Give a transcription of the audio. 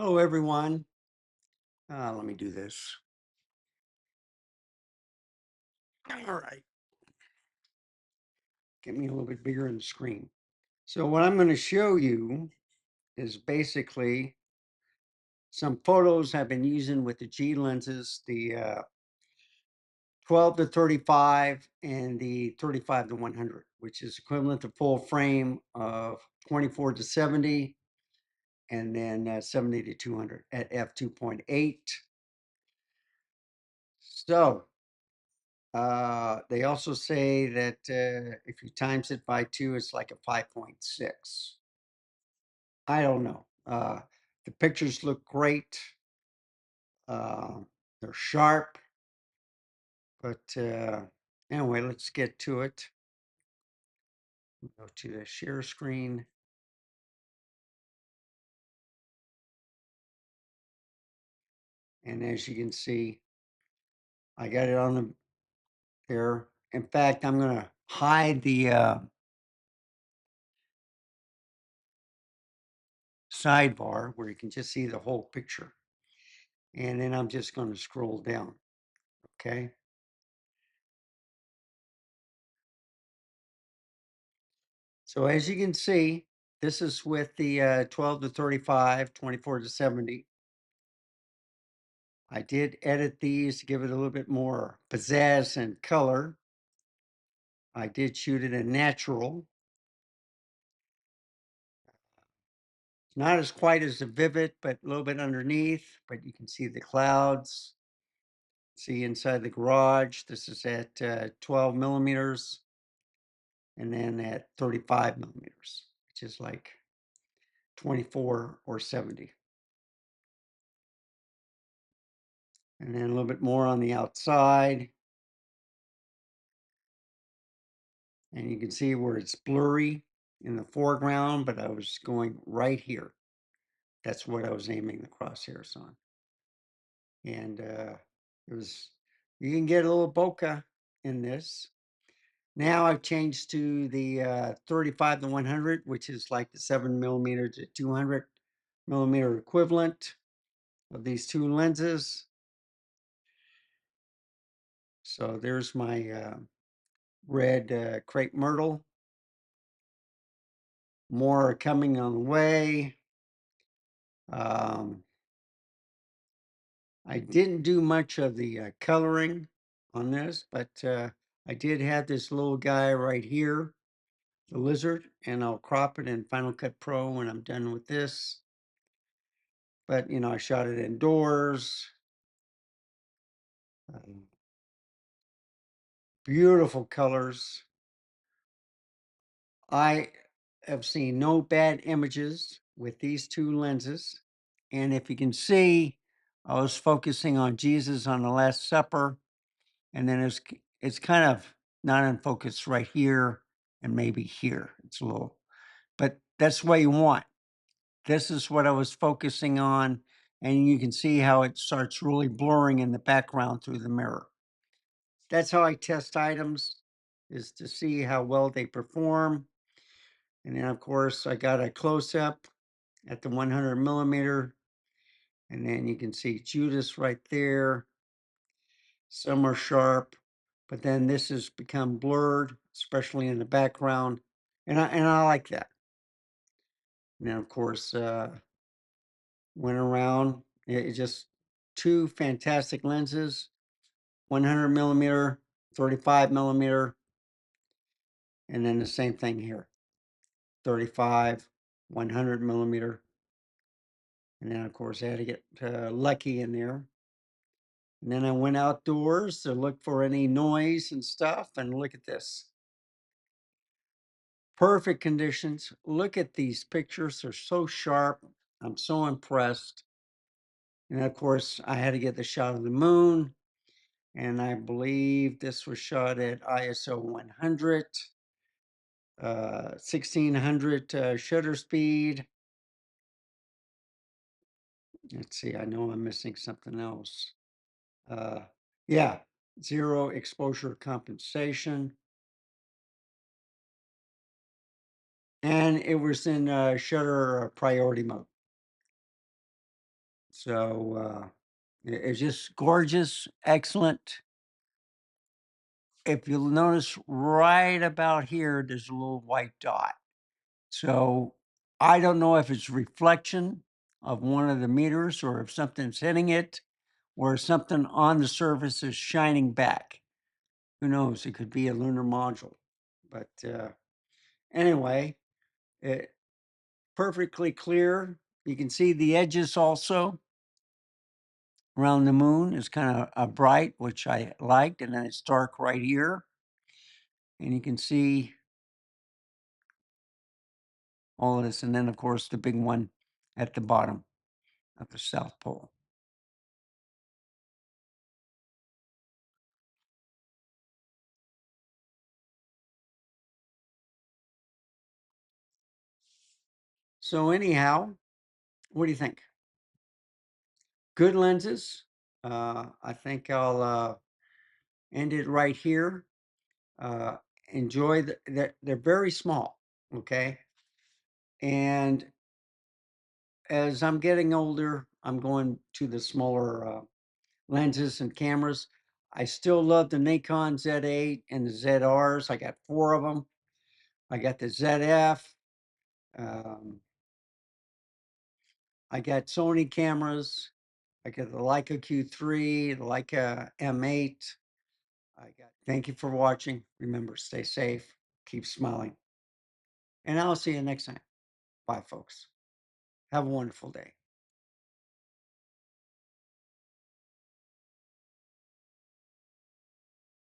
Hello, everyone. Let me do this. All right. Get me a little bit bigger in the screen. So what I'm going to show you is basically some photos I've been using with the G lenses, the 12 to 35 and the 35 to 100, which is equivalent to full frame of 24 to 70 and then 70 to 200 at f2.8. So they also say that if you times it by 2, it's like a 5.6. I don't know. The pictures look great. Uh, they're sharp. But anyway, let's get to it. Go to the share screen. And as you can see, I got it on there. In fact, I'm going to hide the sidebar where you can just see the whole picture. And then I'm just going to scroll down. Okay. So as you can see, this is with the 12 to 35, 24 to 70. I did edit these to give it a little bit more pizzazz and color. I did shoot it in natural. It's not as quite as vivid, but a little bit underneath, but you can see the clouds. See inside the garage, this is at 12 millimeters and then at 35 millimeters, which is like 24 or 70. And then a little bit more on the outside. And you can see where it's blurry in the foreground, but I was going right here. That's what I was aiming the crosshairs on. And it was, you can get a little bokeh in this. Now I've changed to the 35 to 100, which is like the 7 millimeter to 200 millimeter equivalent of these two lenses. So there's my red crepe myrtle. More are coming on the way. I didn't do much of the coloring on this, but I did have this little guy right here, the lizard, and I'll crop it in Final Cut Pro when I'm done with this. But, you know, I shot it indoors. Beautiful colors. I have seen no bad images with these two lenses. And if you can see, I was focusing on Jesus on the Last Supper, and then it's kind of not in focus right here and maybe here. It's a little, but that's what you want. This is what I was focusing on, and you can see how it starts really blurring in the background through the mirror. That's how I test items, is to see how well they perform. And then of course I got a close-up at the 100 millimeter, and then you can see Judas right there. Some are sharp, but then this has become blurred, especially in the background. And I like that. And then of course, went around, it just two fantastic lenses, 100 millimeter, 35 millimeter, and then the same thing here, 35, 100 millimeter. And then of course I had to get lucky in there. And then I went outdoors to look for any noise and stuff, and look at this. Perfect conditions. Look at these pictures. They're so sharp. I'm so impressed. And of course, I had to get the shot of the moon. And I believe this was shot at ISO 100, 1600 shutter speed. Let's see, I know I'm missing something else. Yeah, zero exposure compensation. And it was in shutter priority mode. So it's just gorgeous, excellent. If you'll notice right about here, there's a little white dot. So I don't know if it's reflection of one of the meters or if something's hitting it or something on the surface is shining back. Who knows? It could be a lunar module. But anyway, it, perfectly clear. You can see the edges also around the moon is kind of bright, which I liked. And then it's dark right here. And you can see all of this. And then, of course, the big one at the bottom of the South Pole. So anyhow, what do you think? Good lenses. I think I'll end it right here. Uh, enjoy they're very small, okay? And as I'm getting older, I'm going to the smaller lenses and cameras. I still love the Nikon Z8 and the ZRs. I got 4 of them. I got the ZF. Um, I got Sony cameras. I got the Leica Q3, the Leica M8. Thank you for watching. Remember, stay safe, keep smiling, and I'll see you next time. Bye, folks. Have a wonderful day.